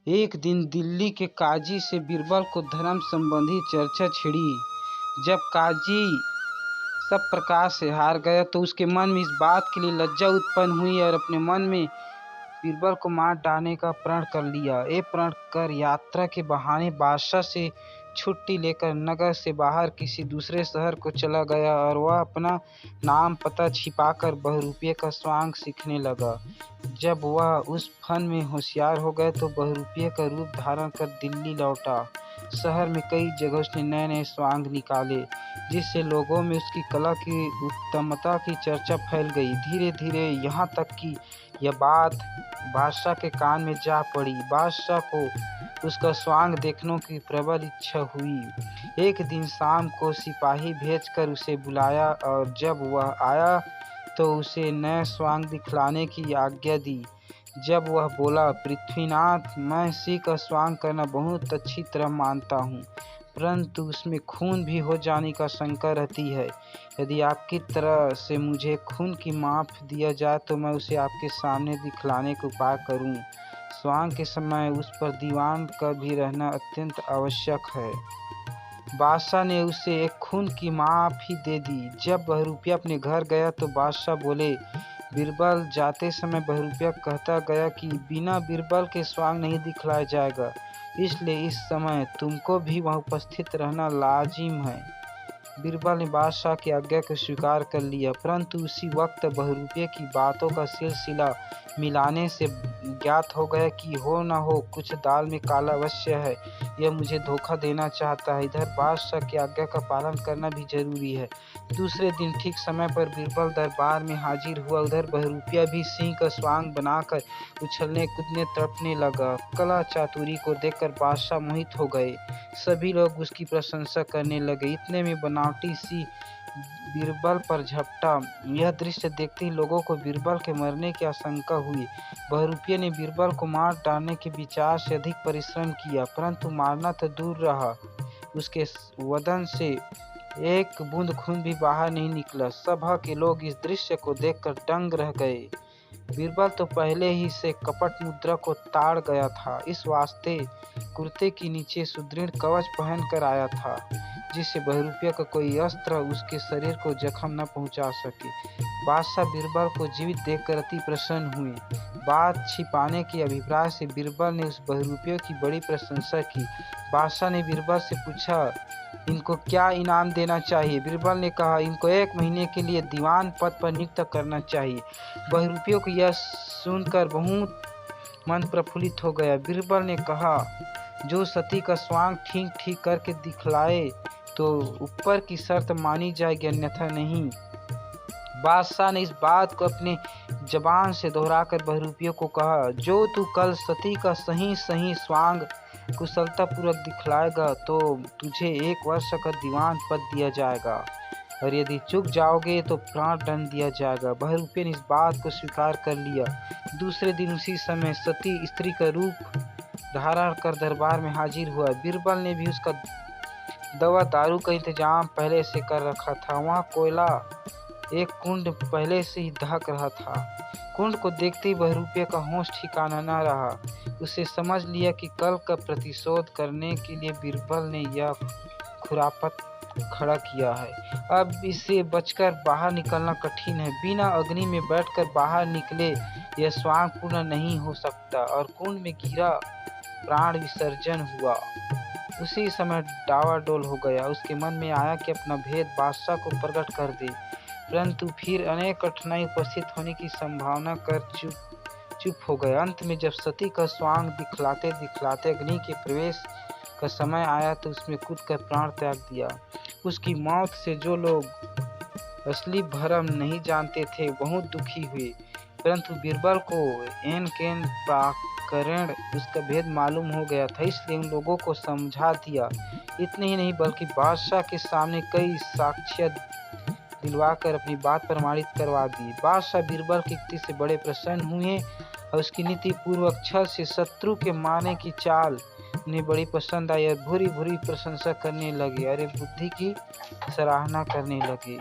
एक दिन दिल्ली के काजी से बीरबल को धर्म संबंधी चर्चा छिड़ी। जब काजी सब प्रकार से हार गया तो उसके मन में इस बात के लिए लज्जा उत्पन्न हुई और अपने मन में बीरबल को मार डालने का प्रण कर लिया। ये प्रण कर यात्रा के बहाने बादशाह से छुट्टी लेकर नगर से बाहर किसी दूसरे शहर को चला गया और वह अपना नाम पता छिपाकर बहरूपिये का स्वांग सीखने लगा। जब वह उस फन में होशियार हो गया तो बहरूपिये का रूप धारण कर दिल्ली लौटा। शहर में कई जगह उसने नए नए स्वांग निकाले, जिससे लोगों में उसकी कला की उत्तमता की चर्चा फैल गई। धीरे धीरे यहाँ तक कि यह बात बादशाह के कान में जा पड़ी। बादशाह को उसका स्वांग देखने की प्रबल इच्छा हुई। एक दिन शाम को सिपाही भेजकर उसे बुलाया और जब वह आया तो उसे नए स्वांग दिखलाने की आज्ञा दी। जब वह बोला, पृथ्वीनाथ, मैं सिंह का स्वांग करना बहुत अच्छी तरह मानता हूँ, परंतु उसमें खून भी हो जाने का शंका रहती है। यदि आपकी तरह से मुझे खून की माप दिया जाए तो मैं उसे आपके सामने दिखलाने का उपाय करूँ। स्वांग के समय उस पर दीवान का भी रहना अत्यंत आवश्यक है। बादशाह ने उसे एक खून की माप ही दे दी। जब बहरूपिया अपने घर गया तो बादशाह बोले, बीरबल जाते समय बहरूपिया कहता गया कि बिना बीरबल के स्वांग नहीं दिखलाया जाएगा, इसलिए इस समय तुमको भी वहाँ उपस्थित रहना लाजिम है। बीरबल ने बादशाह की आज्ञा को स्वीकार कर लिया, परंतु उसी वक्त बहरूपिये की बातों का सिलसिला मिलाने से ज्ञात हो गया कि हो न हो कुछ दाल में काला अवश्य है। यह मुझे धोखा देना चाहता है। इधर बादशाह की आज्ञा का पालन करना भी जरूरी है। दूसरे दिन ठीक समय पर बीरबल दरबार में हाजिर हुआ। उधर बहरूपिया भी सिंह का स्वांग बनाकर उछलने कूदने तड़पने लगा। कला चातुरी को देखकर बादशाह मोहित हो गए। सभी लोग उसकी प्रशंसा करने लगे। इतने में बनावटी सी बीरबल पर झपटा। यह दृश्य देखते ही लोगों को बीरबल के मरने की आशंका हुई। बहरूपिये ने बीरबल को मार डालने के विचार से अधिक परिश्रम किया, परंतु मारना तो दूर रहा, उसके वदन से एक बूंद खून भी बाहर नहीं निकला। सभा के लोग इस दृश्य को देखकर दंग रह गए। बीरबल तो पहले ही से कपट मुद्रा को ताड़ गया था, इस वास्ते कुर्ते के नीचे सुदृढ़ कवच पहन कर आया था, जिससे बहरूपिया का कोई अस्त्र उसके शरीर को जख्म न पहुंचा सके। बादशाह बीरबल को जीवित देखकर अति प्रसन्न हुए। बात छिपाने के अभिप्राय से बीरबल ने उस बहरूपिया की बड़ी प्रशंसा की। बादशाह ने बीरबल से पूछा, इनको क्या इनाम देना चाहिए? बीरबल ने कहा, इनको 1 महीने के लिए दीवान पद पर नियुक्त करना चाहिए। बहरूपियों को यह सुनकर बहुत मन प्रफुल्लित हो गया। बीरबल ने कहा, जो सती का स्वांग ठीक ठीक करके दिखलाए तो ऊपर की शर्त मानी जाएगी, अन्यथा नहीं। बादशाह ने इस बात को अपने जबान से दोहराकर बहरूपियों को कहा, जो तू कल सती का सही सही स्वांग कुशलतापूर्वक दिखलाएगा तो तुझे 1 वर्ष का दीवान पद दिया जाएगा, और यदि चूक जाओगे तो प्राण दंड दिया जाएगा। बहरूपिये ने इस बात को स्वीकार कर लिया। दूसरे दिन उसी समय सती स्त्री का रूप धारण कर दरबार में हाजिर हुआ। बीरबल ने भी उसका दवा दारू का इंतजाम पहले से कर रखा था। वहाँ कोयला एक कुंड पहले से ही दहक रहा था। कुंड को देखते ही बहरूपिये का होश ठिकाना न रहा। उसे समझ लिया कि कल का प्रतिशोध करने के लिए बीरबल ने यह खुरापत खड़ा किया है। अब इससे बचकर बाहर निकलना कठिन है। बिना अग्नि में बैठकर बाहर निकले यह स्वांग पूर्ण नहीं हो सकता, और कुंड में गिरा प्राण विसर्जन हुआ। उसी समय डावाडोल हो गया। उसके मन में आया कि अपना भेद बादशाह को प्रकट कर दे, परंतु फिर अनेक कठिनाई उपस्थित होने की संभावना कर चुप हो गया। अंत में जब सती का स्वांग दिखलाते दिखलाते अग्नि के प्रवेश का समय आया तो उसमें कूद कर प्राण त्याग दिया। उसकी मौत से जो लोग असली भरम नहीं जानते थे बहुत दुखी हुए, परंतु बीरबल को एन केन प्राकरण उसका भेद मालूम हो गया था, इसलिए उन लोगों को समझा दिया। इतने ही नहीं बल्कि बादशाह के सामने कई साक्ष्य दिलवाकर अपनी बात प्रमाणित करवा दी। बादशाह बीरबल की युक्ति से बड़े प्रसन्न हुए और उसकी नीति पूर्वक छल से शत्रु के मारने की चाल उन्हें बड़ी पसंद आई और भूरी भूरी प्रशंसा करने लगे, अरे बुद्धि की सराहना करने लगे।